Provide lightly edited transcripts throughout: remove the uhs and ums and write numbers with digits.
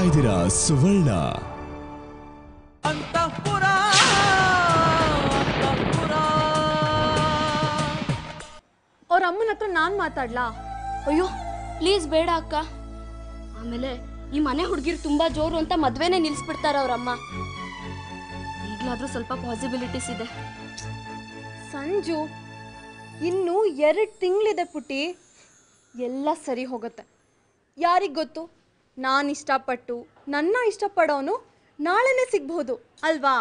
ಇದ್ದೀರಾ ಸುವರ್ಣ. ಅವ್ರ ಅಮ್ಮನ ಹತ್ರ ನಾನ್ ಮಾತಾಡ್ಲಾ? ಅಯ್ಯೋ ಪ್ಲೀಸ್ ಬೇಡ ಅಕ್ಕ. ಆಮೇಲೆ ಈ ಮನೆ ಹುಡುಗಿರು ತುಂಬಾ ಜೋರು ಅಂತ ಮದ್ವೆನೇ ನಿಲ್ಸ್ಬಿಡ್ತಾರ ಅವ್ರಮ್ಮ. ಈಗ್ಲಾದ್ರೂ ಸ್ವಲ್ಪ ಪಾಸಿಬಿಲಿಟೀಸ್ ಇದೆ. ಸಂಜು, ಇನ್ನು 2 ತಿಂಗಳಿದೆ ಪುಟಿ, ಎಲ್ಲ ಸರಿ ಹೋಗುತ್ತೆ. ಯಾರಿಗ್ ಗೊತ್ತು, ನಾನು ಇಷ್ಟಪಟ್ಟು ನನ್ನ ಇಷ್ಟಪಡೋನು ನಾಳೆನೇ ಸಿಗ್ಬಹುದು ಅಲ್ವಾ?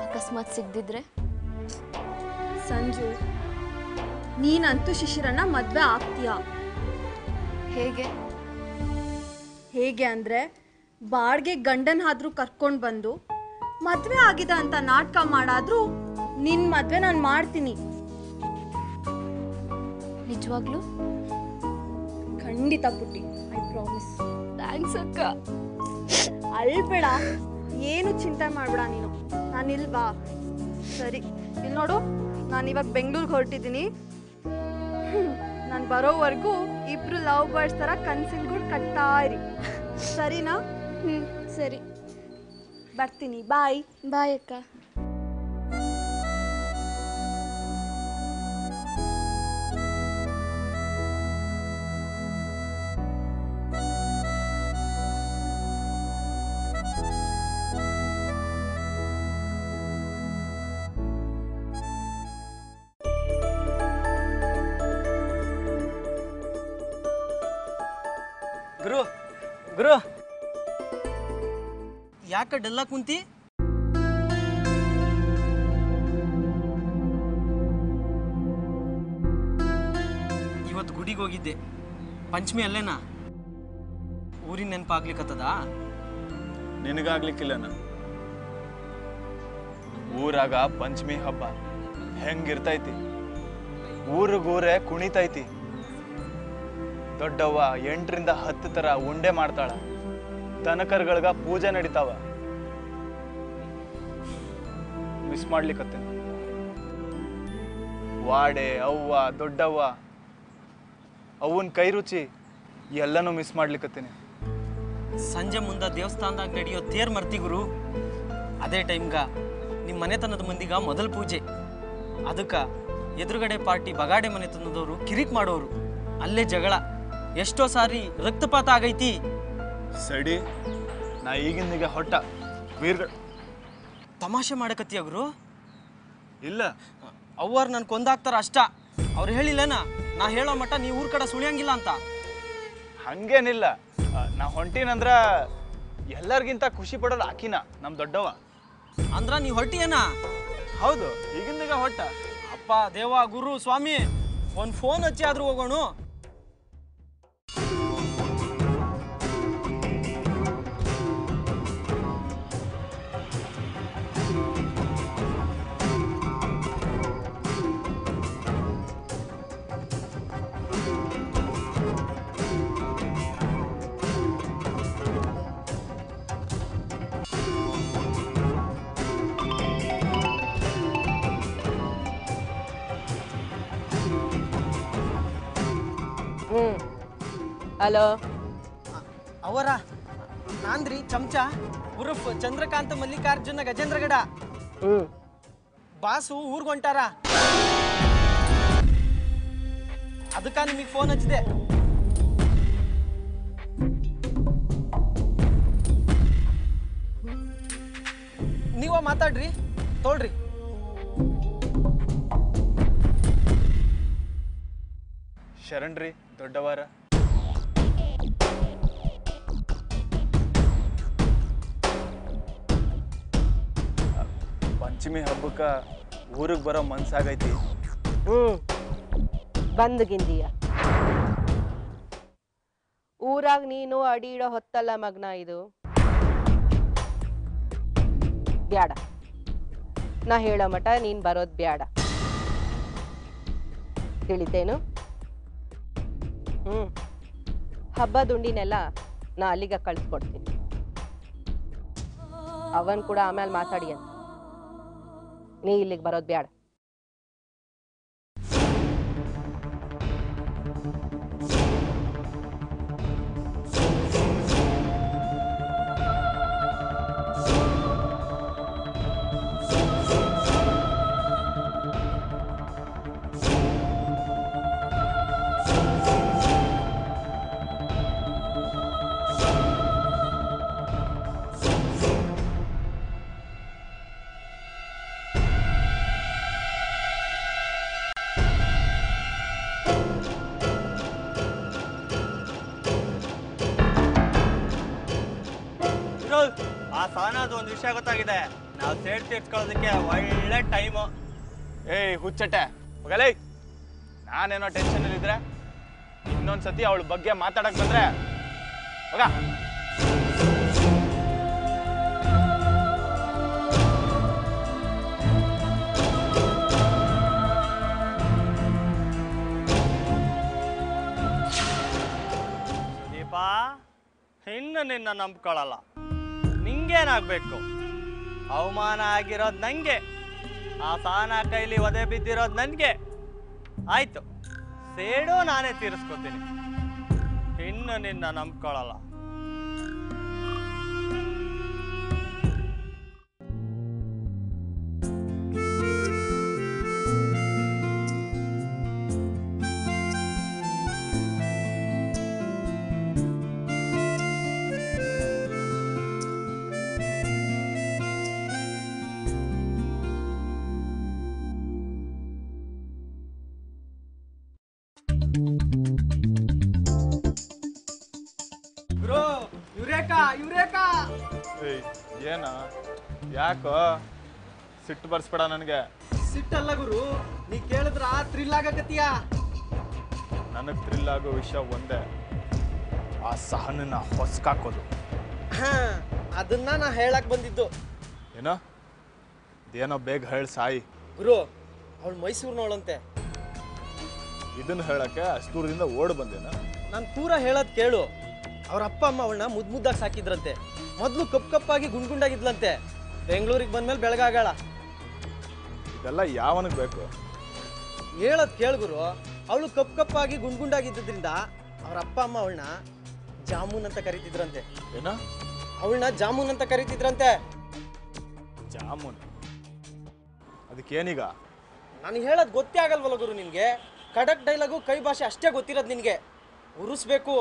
ಅಕಸ್ಮಾತ್ ಸಿಗ್ದಿದ್ರೆ? ಸಂಜು, ನೀನಂತೂ ಶಿಶಿರನ್ನ ಮದ್ವೆ ಆಗ್ತೀಯಾ. ಹೇಗೆ? ಹೇಗೆ ಅಂದ್ರೆ, ಬಾಡ್ಗೆ ಗಂಡನ್ ಆದ್ರೂ ಕರ್ಕೊಂಡು ಬಂದು ಮದ್ವೆ ಆಗಿದೆ ಅಂತ ನಾಟಕ ಮಾಡಾದ್ರೂ ನಿನ್ ಮದ್ವೆ ನಾನು ಮಾಡ್ತೀನಿ. ನಿಜವಾಗ್ಲೂ? ಖಂಡಿತ ಪುಟ್ಟಿ, ಐ ಪ್ರಾಮಿಸ್. ಥ್ಯಾಂಕ್ಸ್ ಅಕ್ಕ. ಅಳ್ಬೇಡ, ಏನು ಚಿಂತೆ ಮಾಡ್ಬೇಡ ನೀನು, ನಾನಿಲ್ವಾ? ಸರಿ, ಇಲ್ಲಿ ನೋಡು, ನಾನು ಇವಾಗ ಬೆಂಗಳೂರಿಗೆ ಹೊರಟಿದ್ದೀನಿ. ನಾನು ಬರೋವರೆಗೂ ಇಬ್ರು ಲವ್ ಬರ್ಡ್ಸ್ ಥರ ಕನ್ಸಿನ ಗೂಡು ಕಟ್ತಾ ಇರಿ, ಸರಿನಾ? ಸರಿ, ಬರ್ತೀನಿ. ಬಾಯ್. ಬಾಯ್ ಅಕ್ಕ. ಗುರು ಗುರು, ಯಾಕ ಡಲ್ಲ ಕುಂತಿ? ಇವತ್ತು ಗುಡಿಗೆ ಹೋಗಿದ್ದೆ. ಪಂಚಮಿ ಅಲ್ಲೇನಾ? ಊರಿನ ನೆನಪಾಗ್ಲಿಕ್ಕತ್ತದ? ನಿನಗಾಗ್ಲಿಕ್ಕಿಲ್ಲನ? ಊರಾಗ ಪಂಚಮಿ ಹಬ್ಬ ಹೆಂಗಿರ್ತೈತಿ, ಊರಿಗೂರೇ ಕುಣಿತೈತಿ. ದೊಡ್ಡವ್ವ 8 ರಿಂದ 10 ತರ ಉಂಡೆ ಮಾಡ್ತಾಳ. ದನಕರ್ಗಳ್ಗ ಪೂಜೆ ನಡೀತಾವ. ಮಿಸ್ ಮಾಡ್ಲಿಕ್ಕತ್ತೇನೆ. ವಾಡೆ, ಅವ್ವ, ದೊಡ್ಡವ್ವ, ಅವನ್ ಕೈ ರುಚಿ ಎಲ್ಲನೂ ಮಿಸ್ ಮಾಡ್ಲಿಕ್ಕತ್ತೇನೆ. ಸಂಜೆ ಮುಂದೆ ದೇವಸ್ಥಾನದಾಗ ನಡೆಯೋ ತೇರ್ ಮರ್ತಿ ಗುರು. ಅದೇ ಟೈಮ್ಗ ನಿಮ್ಮ ಮನೆತನದ ಮಂದಿಗ ಮೊದಲ ಪೂಜೆ. ಅದಕ್ಕೆ ಎದುರುಗಡೆ ಪಾರ್ಟಿ ಬಗಾಡೆ ಮನೆತನದವರು ಕಿರಿಕ್ ಮಾಡೋರು. ಅಲ್ಲೇ ಜಗಳ, ಎಷ್ಟೋ ಸಾರಿ ರಕ್ತಪಾತ ಆಗೈತಿ. ಸಡಿ, ನಾ ಈಗಿಂದಿಗೆ ಹೊಟ್ಟ ವೀರ್ಗಳು ತಮಾಷೆ ಮಾಡಕತ್ತೀಯ ಗುರು? ಇಲ್ಲ, ಅವ್ವಾರು ನನ್ ಕೊಂದಾಕ್ತಾರ ಅಷ್ಟ. ಅವ್ರು ಹೇಳಿಲ್ಲನ ನಾ ಹೇಳೋ ಮಟ್ಟ ನೀ ಊರ್ ಕಡೆ ಸುಳಿಯಂಗಿಲ್ಲ ಅಂತ. ಹಂಗೇನಿಲ್ಲ, ನಾ ಹೊಂಟೀನಂದ್ರ ಎಲ್ಲರಿಗಿಂತ ಖುಷಿ ಪಡೋದು ಆಕಿನ, ನಮ್ ದೊಡ್ಡವ. ಅಂದ್ರ ನೀ ಹೊರಟಿಯೇನ? ಹೌದು, ಈಗಿಂದಿಗೆ ಹೊಟ್ಟ. ಅಪ್ಪ ದೇವ ಗುರು ಸ್ವಾಮಿ, ಒಂದ್ ಫೋನ್ ಹಚ್ಚಿ ಆದ್ರೂ ಹೋಗೋಣ. ಹಲೋ, ಅವರ ನಾನ್ರಿ ಚಮಚ ಉರುಫ್ ಚಂದ್ರಕಾಂತ ಮಲ್ಲಿಕಾರ್ಜುನ ಗಜೇಂದ್ರಗಡ. ಬಾಸು ಊರ್ಗೊಂಟಾರ, ಅದಕ್ಕ ನಿಮಗೆ ಫೋನ್ ಹಚ್ಚಿದೆ. ನೀವ ಮಾತಾಡ್ರಿ, ತೋಳ್ರಿ. ಶರಣ್ರಿ ದೊಡ್ಡವಾರ. ಪಂಚಮಿ ಹಬ್ಬಕ್ಕ ಊರಿಗೆ ಬರೋ ಮನ್ಸಾಗೈತಿ. ಬಂದ್ಗಿಂದೀಯ. ಊರಾಗ ನೀನು ಅಡಿ ಇಡೋ ಹೊತ್ತಲ್ಲ ಮಗ್ನ ಇದು. ಬ್ಯಾಡ, ನಾ ಹೇಳೋ ಮಟ ನೀನು ಬರೋದು ಬೇಡ. ತಿಳಿತೇನು? ಹಬ್ಬದ ಉಂಡಿನೆಲ್ಲ ನಾ ಅಲ್ಲಿಗೆ ಕಳಿಸ್ಕೊಡ್ತೀನಿ. ಅವನ್ ಕೂಡ ಆಮೇಲೆ ಮಾತಾಡಿ ಅಂತ. ನೀ ಇಲ್ಲಿಗೆ ಬರೋದು ಬೇಡ. ಆ ಸಾನದು ಒಂದು ವಿಷಯ ಗೊತ್ತಾಗಿದೆ. ನಾವು ಸೇಡ್ ತೀರ್ಸ್ಕೊಳ್ಳೋದಕ್ಕೆ ಒಳ್ಳೆ ಟೈಮು. ಏಯ್ ಹುಚ್ಚಟ್ಟೆ ಹೋಗಲೇ, ನಾನೇನೋ ಟೆನ್ಷನ್ ಇದ್ರೆ ಇನ್ನೊಂದ್ಸತಿ ಅವಳ ಬಗ್ಗೆ ಮಾತಾಡಕ್ ಬಂದ್ರೆ ಹೋಗ. ಸುದೀಪ, ಇನ್ನು ನಿನ್ನ ನಂಬ್ಕೊಳ್ಳಲ್ಲ. ನಿಂಗೇನಾಗ್ಬೇಕು? ಅವಮಾನ ಆಗಿರೋದು ನಂಗೆ, ಆ ಸಾನ ಕೈಲಿ ಒದೆ ಬಿದ್ದಿರೋದು ನನಗೆ. ಆಯ್ತು, ಸೇಡು ನಾನೇ ತೀರಿಸ್ಕೊತೀನಿ. ಇನ್ನು ನಿನ್ನ ನಂಬ್ಕೊಳ್ಳಲ್ಲ. ಏನ ಯಾಕೋ ಸಿಟ್ಟು ಬರ್ಸ್ಬೇಡ ನನಗೆ. ಸಿಟ್ಟಲ್ಲ ಗುರು, ನೀ ಕೇಳಿದ್ರ ಥ್ರಿಲ್ ಆಗಕತ್ತೀಯ. ನನಗೆ ಥ್ರಿಲ್ ಆಗೋ ವಿಷಯ ಒಂದೇ, ಆ ಸಹನನ್ನ ಹೊಸ್ಕಾಕೋದು. ಅದನ್ನ ನಾ ಹೇಳಕ್ ಬಂದಿದ್ದು. ಏನೋ ಇದೇನೋ ಬೇಗ ಹೇಳಿ ಸಾಯಿ. ಗುರು, ಅವಳು ಮೈಸೂರಿನವಳಂತೆ. ಇದನ್ನ ಹೇಳಕ್ಕೆ ಅಷ್ಟು ದೂರದಿಂದ ಓಡ್ ಬಂದೇನ? ನಾನು ಪೂರ ಹೇಳೋದ್ ಕೇಳು. ಅವ್ರ ಅಪ್ಪ ಅಮ್ಮ ಅವಳನ್ನ ಮುದ್ದಾಗಿ ಸಾಕಿದ್ರಂತೆ. ಮೊದಲು ಕಪ್ಪಾಗಿ ಗುಂಡ್ಗುಂಡಾಗಿದ್ಲಂತೆ. ಬೆಂಗಳೂರಿಗೆ ಬಂದ್ಮೇಲೆ ಬೆಳಗಾಗಳ. ಇದೆಲ್ಲ ಯಾವನಿಗೆ ಬೇಕು? ಹೇಳೋದ್ ಕೇಳು ಗುರು, ಅವಳು ಕಪ್ಪಾಗಿ ಗುಂಡ್ಗುಂಡಾಗಿದ್ದರಿಂದ ಅವ್ರ ಅಪ್ಪ ಅಮ್ಮ ಅವಳನ್ನ ಜಾಮೂನ್ ಅಂತ ಕರೀತಿದ್ರಂತೆ. ಏನ? ಅವಳನ್ನ ಜಾಮೂನ್ ಅಂತ ಕರೀತಿದ್ರಂತೆ. ಜಾಮೂನ್? ಅದಕ್ಕೇನೀಗ? ನಾನು ಹೇಳೋದು ಗೊತ್ತೇ ಆಗಲ್ವಲ್ಲ ಗುರು ನಿನ್ಗೆ. ಖಡಕ್ ಡೈಲಾಗು, ಕೈ ಭಾಷೆ ಅಷ್ಟೇ ಗೊತ್ತಿರೋದು ನಿನಗೆ. ಉರಿಸ್ಬೇಕು.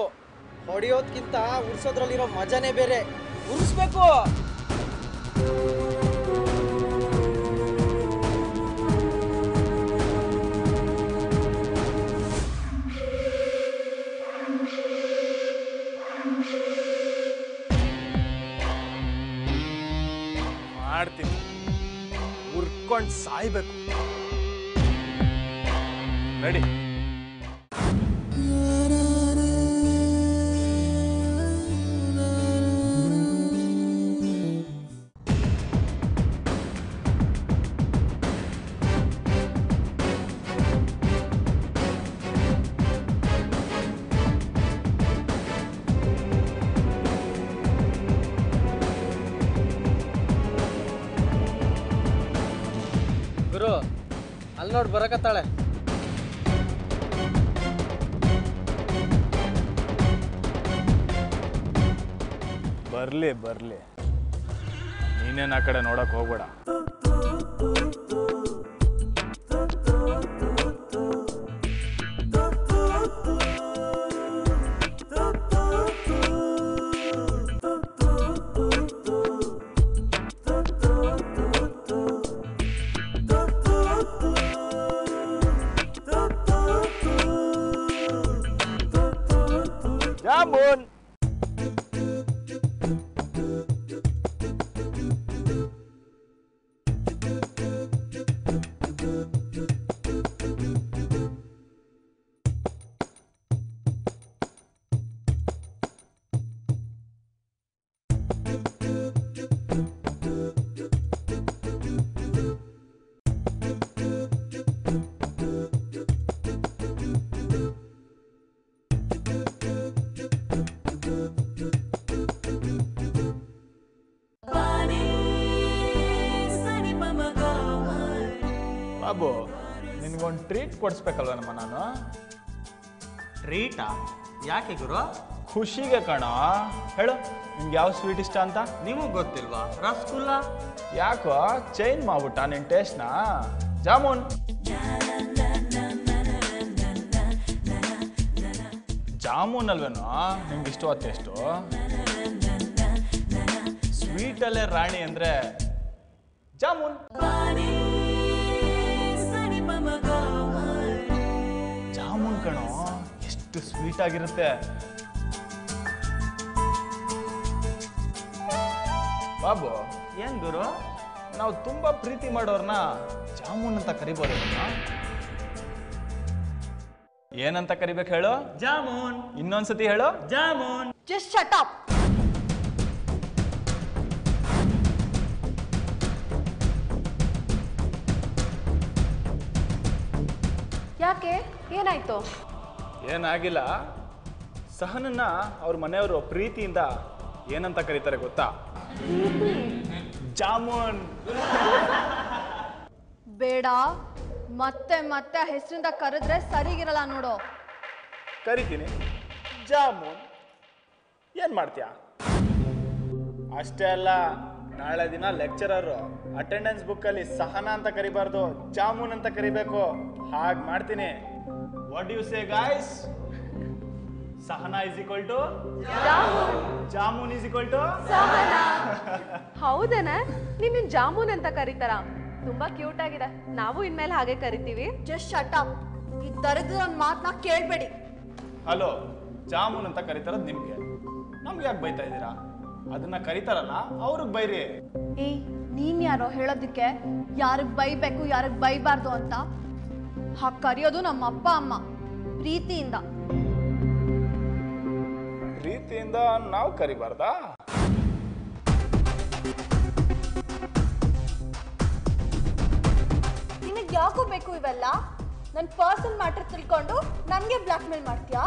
ಹೊಡೆಯೋದ್ಕಿಂತ ಉರ್ಸೋದ್ರಲ್ಲಿರೋ ಮಜಾನೇ ಬೇರೆ. ಉರಿಸ್ಬೇಕು. ಮಾಡ್ತೀನಿ, ಉರ್ಕೊಂಡು ಸಾಯ್ಬೇಕು. ರೆಡಿ? ಗುರು, ಅಲ್ಲಿ ನೋಡಿ ಬರಕತ್ತಾಳೆ. ಬರ್ಲಿ ಬರ್ಲಿ, ನೀನೇನು ಆ ಕಡೆ ನೋಡಕ್ ಹೋಗ್ಬೇಡ. ಜಾಮೂನ್. ಬಾಬು ನಿನ್ಗೊಂದು ಟ್ರೀಟ್ ಕೊಡಿಸ್ಬೇಕಲ್ವನಮ್ಮ ನಾನು. ಟ್ರೀಟಾ? ಯಾಕೆ ಗುರು? ಖುಷಿಗೆ ಕಣ. ಹೇಳು ನಿಮ್ಗೆ ಯಾವ ಸ್ವೀಟ್ ಇಷ್ಟ ಅಂತ. ನಿಮಗೆ ಗೊತ್ತಿಲ್ವಾ? ರಸಗುಲ್ಲ. ಯಾಕೋ ಚೇಂಜ್ ಮಾಡ್ಬಿಟ್ಟ ನಿನ್ನ ಟೇಸ್ಟ್ನ? ಜಾಮೂನ್. ಜಾಮೂನ್ ಅಲ್ವೇನೋ ನಿಮ್ಗೆ ಇಷ್ಟವಾದ ಟೇಸ್ಟು? ಸ್ವೀಟಲ್ಲೇ ರಾಣಿ ಅಂದರೆ ಜಾಮೂನ್. ಜಾಮೂನ್ ಕಣೋ, ಎಷ್ಟು ಸ್ವೀಟ್ ಆಗಿರುತ್ತೆ. ಬಾಬು ಏನ್ ಗುರು? ನಾವು ತುಂಬಾ ಪ್ರೀತಿ ಮಾಡೋರ್ನ ಜಾಮೂನ್ ಅಂತ ಕರಿಬೋದು. ಏನಂತ ಕರಿಬೇಕು ಹೇಳು? ಜಾಮೂನ್. ಇನ್ನೊಂದ್ಸತಿ ಹೇಳು. ಜಾಮೂನ್. Just shut up. ಯಾಕೆ, ಏನಾಯ್ತು? ಏನಾಗಿಲ್ಲ. ಸಹನನ್ನ ಅವ್ರ ಮನೆಯವರು ಪ್ರೀತಿಯಿಂದ ಏನಂತ ಕರೀತಾರೆ ಗೊತ್ತಾ? ಜಾಮೂನ್. ಬೇಡ, ಮತ್ತೆ ಮತ್ತೆ ಹೆಸರಿಂದ ಕರೆದ್ರೆ ಸರಿಗಿರಲ್ಲ ನೋಡು. ಕರಿತೀನಿ, ಜಾಮೂನ್. ಏನ್ ಮಾಡ್ತೀಯ? ಅಷ್ಟೇ ಅಲ್ಲ, ನಾಳೆ ದಿನ ಲೆಕ್ಚರರು ಅಟೆಂಡೆನ್ಸ್ ಬುಕ್ಕಲ್ಲಿ ಸಹನ ಅಂತ ಕರಿಬಾರ್ದು, ಜಾಮೂನ್ ಅಂತ ಕರಿಬೇಕು. ಹಾಗೆ ಮಾಡ್ತೀನಿ. What you say guys? Sahana is equal to Jamun is equal to ಹೌದೇನ? ನಿನ್ನ ಜಾಮೂನ್ ಅಂತ ಕರೀತಾರ? ತುಂಬಾ ಕ್ಯೂಟ್ ಆಗಿದೆ. ನಾವು ಇನ್ಮೇಲೆ ಹಾಗೆ ಕರಿತೀವಿ. Just shut up. ಈ ತರದ ಒಂದು ಮಾತನ್ನ ಕೇಳಬೇಡಿ. ಹಲೋ, ಜಾಮೂನ್ ಅಂತ ಕರಿತಾರದ್ ನಿಮ್ಗೆ, ನಮ್ಗೆ ಯಾಕೆ ಬೈತಾ ಇದ್ದೀರಾ? ಅದನ್ನ ಕರಿತಾರಲ್ಲ ಅವ್ರಿಗೆ ಬೈರಿ. ಏಯ್, ನೀನ್ ಯಾರೋ ಹೇಳೋದಕ್ಕೆ ಯಾರಿಗೆ ಬೈಬೇಕು ಯಾರಿಗೆ ಬೈಬಾರ್ದು ಅಂತ? ಹಾಗೆ ಕರೆಯೋದು ನಮ್ಮ ಅಪ್ಪ ಅಮ್ಮ ಪ್ರೀತಿಯಿಂದ. ಪ್ರೀತಿಯಿಂದ ನಾವು ಕರಿಬಾರ್ದಾ? ನಿನಗೆ ಯಾಕೋ ಬೇಕು ಇವೆಲ್ಲ? ನನ್ನ ಪರ್ಸನಲ್ ಮ್ಯಾಟರ್ ತಿಳ್ಕೊಂಡು ನನಗೆ ಬ್ಲ್ಯಾಕ್ ಮೇಲ್ ಮಾಡ್ತೀಯಾ?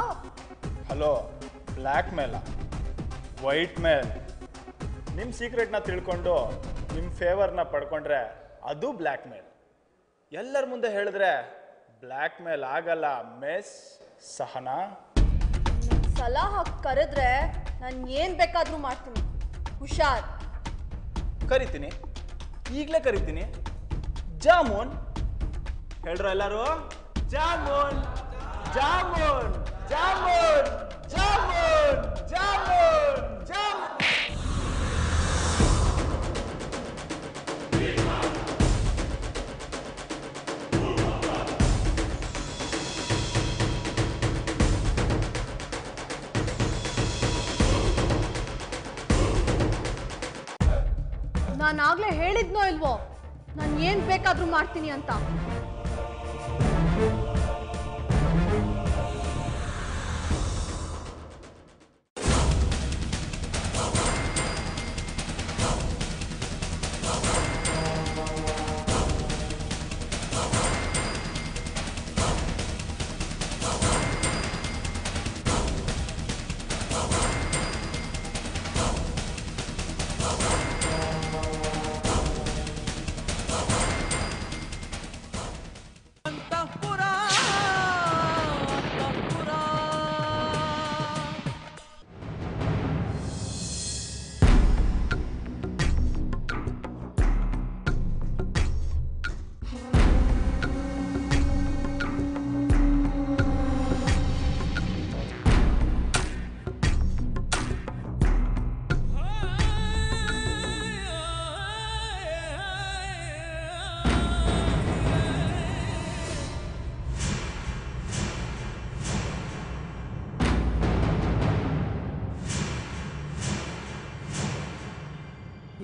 ಹಲೋ, ಬ್ಲ್ಯಾಕ್ ಮೇಲ, ವೈಟ್ ಮೇಲ್. ನಿಮ್ಮ ಸೀಕ್ರೆಟ್ನ ತಿಳ್ಕೊಂಡು ನಿಮ್ಮ ಫೇವರ್ನ ಪಡ್ಕೊಂಡ್ರೆ ಅದು ಬ್ಲ್ಯಾಕ್ ಮೇಲ್. ಎಲ್ಲರ ಮುಂದೆ ಹೇಳಿದ್ರೆ ಬ್ಲ್ಯಾಕ್ ಮೇಲ್ ಆಗಲ್ಲ ಮಿಸ್ ಸಹನಾ. ಸಲ ಹಾಕಿ ಕರೆದ್ರೆ ನಾನು ಏನು ಬೇಕಾದರೂ ಮಾಡ್ತೀನಿ. ಹುಷಾರ್. ಕರಿತೀನಿ, ಈಗಲೇ ಕರಿತೀನಿ. ಜಾಮೂನ್ ಹೇಳ್ರ ಎಲ್ಲರೂ. ಜಾಮೂನ್, ಜಾಮೂನ್, ಜಾಮೂನ್, ಜಾಮೂನ್, ಜಾಮೂನ್, ಜಾಮೂನ್. ನಾನಾಗಲೇ ಹೇಳಿದ್ನೋ ಇಲ್ವೋ ನಾನು ಏನು ಬೇಕಾದರೂ ಮಾಡ್ತೀನಿ ಅಂತ?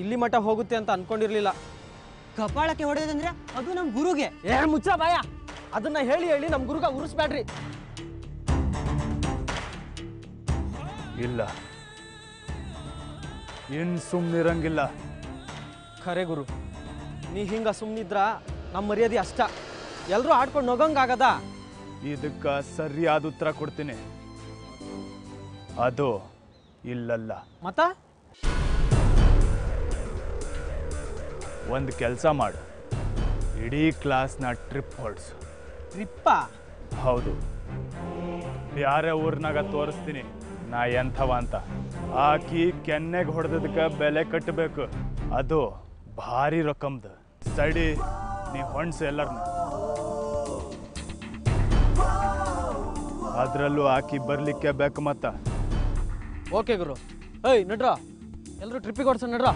ಇಲ್ಲಿ ಮಠ ಹೋಗುತ್ತೆ ಅಂತ ಅನ್ಕೊಂಡಿರ್ಲಿಲ್ಲ. ಕಪಾಳಕ್ಕೆ ಹೊಡೆದಂದ್ರೆ ಅದು ನಮ್ಮ ಗುರುಗೆ. ಮುಚ್ಚ ಬಾಯ, ಅದನ್ನ ಹೇಳಿ ಹೇಳಿ ನಮ್ಮ ಗುರುಗ ಉರಿಸ್ಬೇಡ್ರಿ. ಇಲ್ಲ, ಇನ್ ಸುಮ್ಮನಿರಂಗಿಲ್ಲ. ಖರೆ ಗುರು, ನೀ ಹಿಂಗ ಸುಮ್ಮನಿದ್ರ ನಮ್ಮ ಮರ್ಯಾದೆ ಅಷ್ಟ. ಎಲ್ರೂ ಆಡ್ಕೊಂಡು ಹೋಗಂಗಾಗದ. ಇದಕ್ಕ ಸರಿಯಾದ ಉತ್ತರ ಕೊಡ್ತೀನಿ. ಅದು ಇಲ್ಲಲ್ಲ. ಮತ್ತ ಒಂದು ಕೆಲಸ ಮಾಡು, ಇಡೀ ಕ್ಲಾಸ್ನ ಟ್ರಿಪ್ ಹೊಡ್ಸು. ಟ್ರಿಪ್ಪಾ? ಹೌದು, ಯಾರೇ ಊರ್ನಾಗ ತೋರಿಸ್ತೀನಿ ನಾ ಎಂಥವ ಅಂತ. ಆಕಿ ಕೆನ್ನೆಗೆ ಹೊಡೆದಕ್ಕೆ ಬೆಲೆ ಕಟ್ಟಬೇಕು, ಅದು ಭಾರಿ ರೊಕ್ಕಮ್ದು. ಸೈಡಿ ನೀ ಹೊಣ್ಸು ಎಲ್ಲರನ್ನ. ಅದರಲ್ಲೂ ಆಕಿ ಬರ್ಲಿಕ್ಕೆ ಬೇಕು ಮತ್ತ. ಓಕೆ ಗುರು. ಏಯ್ ನಡ್ರ, ಎಲ್ಲರೂ ಟ್ರಿಪ್ಪಿಗೆ ಹೊಡ್ಸೋಣ ನಡ್ರ.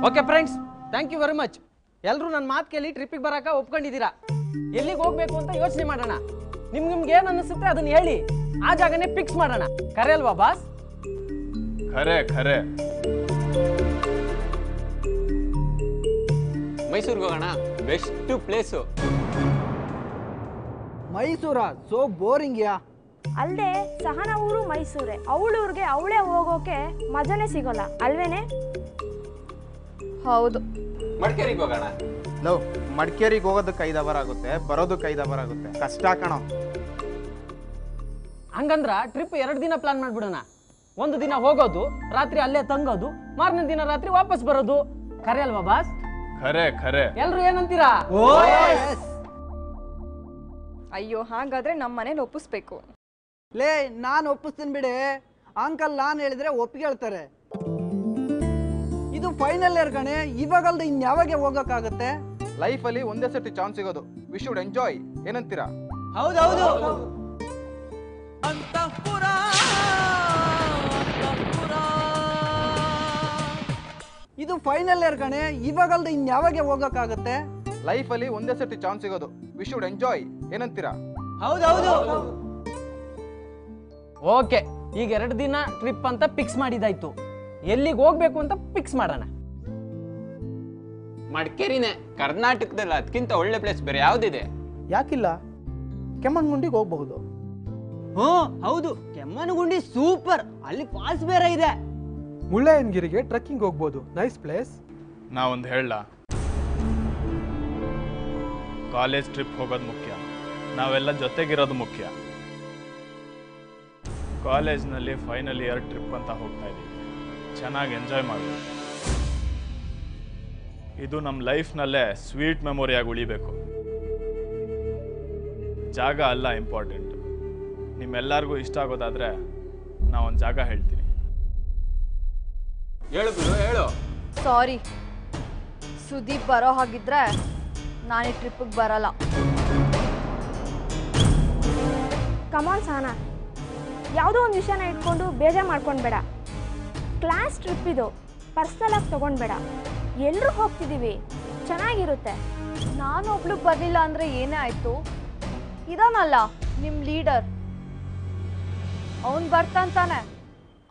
Okay friends, thank you very much. ಎಲ್ಲರೂ ನನ್ನ ಮಾತು ಕೇಳಿ ಟ್ರಿಪ್ಪಿಗೆ ಬರೋಕೆ ಒಪ್ಕೊಂಡಿದ್ದೀರಾ. ಎಲ್ಲಿಗೆ ಹೋಗ್ಬೇಕು ಅಂತ ಯೋಚನೆ ಮಾಡೋಣ. ನಿಮ್ಗೆ ಏನು ಅನಿಸುತ್ತೆ ಅದನ್ನ ಹೇಳಿ, ಆ ಜಾಗನೇ ಫಿಕ್ಸ್ ಮಾಡೋಣ. ಕರೆ ಅಲ್ವಾ ಬಾಸ್? ಖರೆ ಖರೆ. ಮೈಸೂರಿಗೆ ಹೋಗೋಣ, ಬೆಸ್ಟ್ ಪ್ಲೇಸು. ಮೈಸೂರಾ? ಸೋ ಬೋರಿಂಗ್ ಯಾ. ಅಲ್ಲದೆ ಸಹನಾ ಊರು ಮೈಸೂರೇ, ಅವಳೂರಿಗೆ ಅವಳೇ ಹೋಗೋಕೆ ಮಜಾನೇ ಸಿಗೋಲ್ಲ ಅಲ್ವೇನೆ? ಹೌದು. ಮಡಿಕೇರಿಗೆ ಹೋಗೋಣ. ಲವ್, ಮಡಿಕೇರಿಗೆ ಹೋಗೋದಕ್ಕೆ 5 ಅವರ್ ಆಗುತ್ತೆ, ಬರೋದಕ್ಕೆ 5 ಅವರ್ ಆಗುತ್ತೆ. ಕಷ್ಟ ಕಣೋ. ಹಂಗಂದ್ರ ಟ್ರಿಪ್ 2 ದಿನ ಪ್ಲಾನ್ ಮಾಡ್ಬಿಡೋಣ. ಒಂದು ದಿನ ಹೋಗೋದು, ರಾತ್ರಿ ಅಲ್ಲೇ ತಂಗೋದು, ಮಾರನೇ ದಿನ ರಾತ್ರಿ ವಾಪಸ್ ಬರೋದು. ಕರೆ ಅಲ್ವಾ ಬಾಸ್? ಖರೆ ಖರೆ. ಎಲ್ರು ಏನಂತೀರಾ? ಅಯ್ಯೋ, ಹಾಗಾದ್ರೆ ನಮ್ಮ ಮನೇಲಿ ಒಪ್ಪಿಸ್ಬೇಕು. ಲೇ, ನಾನು ಒಪ್ಪಿಸ್ತೀನಿ ಬಿಡಿ. ಅಂಕಲ್ ನಾನು ಹೇಳಿದ್ರೆ ಒಪ್ಪಿಗೆ ಹೇಳ್ತಾರೆ. ಇದು ಫೈನಲ್ ಇಯರ್ ಕಣೆ, ಇವಾಗಲ್ದ ಇನ್ಯಾವಾಗ ಹೋಗಕ್ಕಾಗತ್ತೆ? ಲೈಫಲ್ಲಿ ಒಂದೇ ಸರ್ತಿ ಚಾನ್ಸ್ ಸಿಗೋದು. We should enjoy. ಏನಂತೀರಾ? ಹೌದೌದು. ಇದು ಫೈನಲ್ ಇಯರ್ ಕಣೆ, ಇವಾಗಲ್ದ ಇನ್ಯಾವಾಗ ಹೋಗಕ್ಕಾಗತ್ತೆ? ಲೈಫಲ್ಲಿ ಒಂದೇ ಸರ್ತಿ ಚಾನ್ಸ್ ಸಿಗೋದು. We should enjoy. ಏನಂತೀರಾ? ಹೌದೌದು. ಓಕೆ, ಈಗ 2 ದಿನ ಟ್ರಿಪ್ ಅಂತ ಫಿಕ್ಸ್ ಮಾಡಿದಾಯ್ತು. ಎಲ್ಲಿಗೆ ಹೋಗ್ಬೇಕು ಅಂತ ಫಿಕ್ಸ್ ಮಾಡೋಣ. ಮಡಿಕೇರಿನೇ ಕರ್ನಾಟಕದಲ್ಲಿ ಅದಕ್ಕಿಂತ ಒಳ್ಳೆ ಪ್ಲೇಸ್ ಬೇರೆ ಯಾವುದಿದೆ? ಯಾಕಿಲ್ಲ, ಕೆಮ್ಮಣ್ಣಗುಂಡಿಗೆ ಹೋಗ್ಬಹುದು. ಹೌದು, ಕೆಮ್ಮಣ್ಣಗುಂಡಿ ಸೂಪರ್. ಅಲ್ಲಿ ಫಾಲ್ಸ್ ಬೇರೆ ಇದೆ. ಮುಳ್ಳಯ್ಯನಗಿರಿಗೆ ಟ್ರೆಕ್ಕಿಂಗ್ ಹೋಗ್ಬೋದು, ನೈಸ್ ಪ್ಲೇಸ್. ನಾ ಒಂದು ಹೇಳ, ಕಾಲೇಜ್ ಟ್ರಿಪ್ ಹೋಗೋದು ಮುಖ್ಯ, ನಾವೆಲ್ಲ ಜೊತೆಗಿರೋದು ಮುಖ್ಯ. ಕಾಲೇಜ್ನಲ್ಲಿ ಫೈನಲ್ ಇಯರ್ ಟ್ರಿಪ್ ಅಂತ ಹೋಗ್ತಾ ಇದ್ದೀವಿ. ಚೆನ್ನಾಗಿ ಎಂಜಾಯ್ ಮಾಡಬೇಕು. ಇದು ನಮ್ಮ ಲೈಫ್ನಲ್ಲೇ ಸ್ವೀಟ್ ಮೆಮೊರಿಯಾಗಿ ಉಳಿಬೇಕು. ಜಾಗ ಅಲ್ಲ ಇಂಪಾರ್ಟೆಂಟ್. ನಿಮ್ಮೆಲ್ಲರಿಗೂ ಇಷ್ಟ ಆಗೋದಾದ್ರೆ ನಾ ಒಂದು ಜಾಗ ಹೇಳ್ತೀನಿ. ಹೇಳು ಗುರು, ಹೇಳು. ಸಾರಿ, ಸುದೀಪ್ ಬರೋ ಹಾಗಿದ್ರೆ ನಾನು ಈ ಟ್ರಿಪ್ಪಿಗೆ ಬರಲ್ಲ. ಕಮಾನ್ ಸಹನಾ, ಯಾವುದೋ ಒಂದು ವಿಷಯನ ಇಟ್ಕೊಂಡು ಬೇಜಾರು ಮಾಡ್ಕೊಂಡ್ಬೇಡ. ಕ್ಲಾಸ್ ಟ್ರಿಪ್ ಇದು, ಪರ್ಸನಲ್ ಆಗಿ ತಗೊಂಡ್ಬೇಡ. ಎಲ್ಲರೂ ಹೋಗ್ತಿದ್ದೀವಿ, ಚೆನ್ನಾಗಿರುತ್ತೆ. ನಾನು ಒಬ್ಳು ಬರಲಿಲ್ಲ ಅಂದರೆ ಏನೇ ಆಯಿತು? ಇದಾನಲ್ಲ ನಿಮ್ಮ ಲೀಡರ್, ಅವನು ಬರ್ತಾನೆ.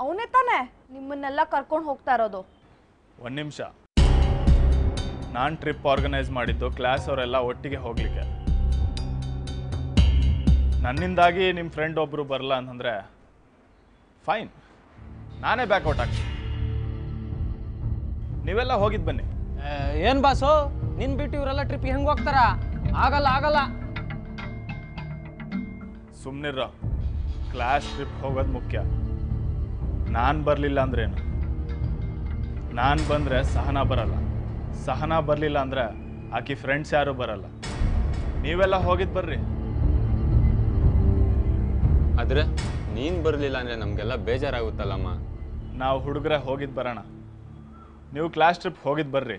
ಅವನೇ ತಾನೇ ನಿಮ್ಮನ್ನೆಲ್ಲ ಕರ್ಕೊಂಡು ಹೋಗ್ತಾ ಇರೋದು. ಒಂದು ನಿಮಿಷ, ನಾನು ಟ್ರಿಪ್ ಆರ್ಗನೈಸ್ ಮಾಡಿದ್ದು ಕ್ಲಾಸ್ ಅವರೆಲ್ಲ ಒಟ್ಟಿಗೆ ಹೋಗ್ಲಿಕ್ಕೆ. ನನ್ನಿಂದಾಗಿ ನಿಮ್ಮ ಫ್ರೆಂಡ್ ಒಬ್ಬರು ಬರಲ್ಲ ಅಂತಂದರೆ ಫೈನ್, ನಾನೇ ಬ್ಯಾಕ್ಔಟ್ ಆಗ್ತೀನಿ. ನೀವೆಲ್ಲ ಹೋಗಿದ್ದು ಬನ್ನಿ. ಏನ್ ಬಾಸು, ನಿನ್ ಬಿಟ್ಟು ಇವರೆಲ್ಲ ಟ್ರಿಪ್ ಹೆಂಗ್ ಹೋಗ್ತಾರ? ಆಗಲ್ಲ ಆಗಲ್ಲ. ಸುಮ್ಮನಿರ, ಕ್ಲಾಸ್ ಟ್ರಿಪ್ ಹೋಗೋದು ಮುಖ್ಯ. ನಾನು ಬರಲಿಲ್ಲ ಅಂದ್ರೇನು? ನಾನು ಬಂದರೆ ಸಹನಾ ಬರಲ್ಲ, ಸಹನಾ ಬರಲಿಲ್ಲ ಅಂದರೆ ಆಕಿ ಫ್ರೆಂಡ್ಸ್ ಯಾರೂ ಬರಲ್ಲ. ನೀವೆಲ್ಲ ಹೋಗಿದ್ದು ಬರ್ರಿ. ಆದ್ರೆ ನೀನು ಬರಲಿಲ್ಲ ಅಂದರೆ ನಮಗೆಲ್ಲ ಬೇಜಾರಾಗುತ್ತಲ್ಲಮ್ಮ. ನಾವು ಹುಡುಗರೇ ಹೋಗಿದ್ದು ಬರೋಣ, ನೀವು ಕ್ಲಾಸ್ ಟ್ರಿಪ್ ಹೋಗಿದ್ದು ಬರ್ರಿ.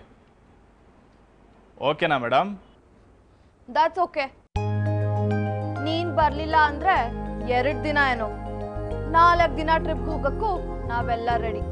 ಓಕೆನಾ ಮೇಡಮ್? That's okay. ನೀನು ಬರಲಿಲ್ಲ ಅಂದರೆ 2 ದಿನ ಏನೋ, 4 ದಿನ ಟ್ರಿಪ್ಗೆ ಹೋಗೋಕ್ಕೂ ನಾವೆಲ್ಲ ರೆಡಿ.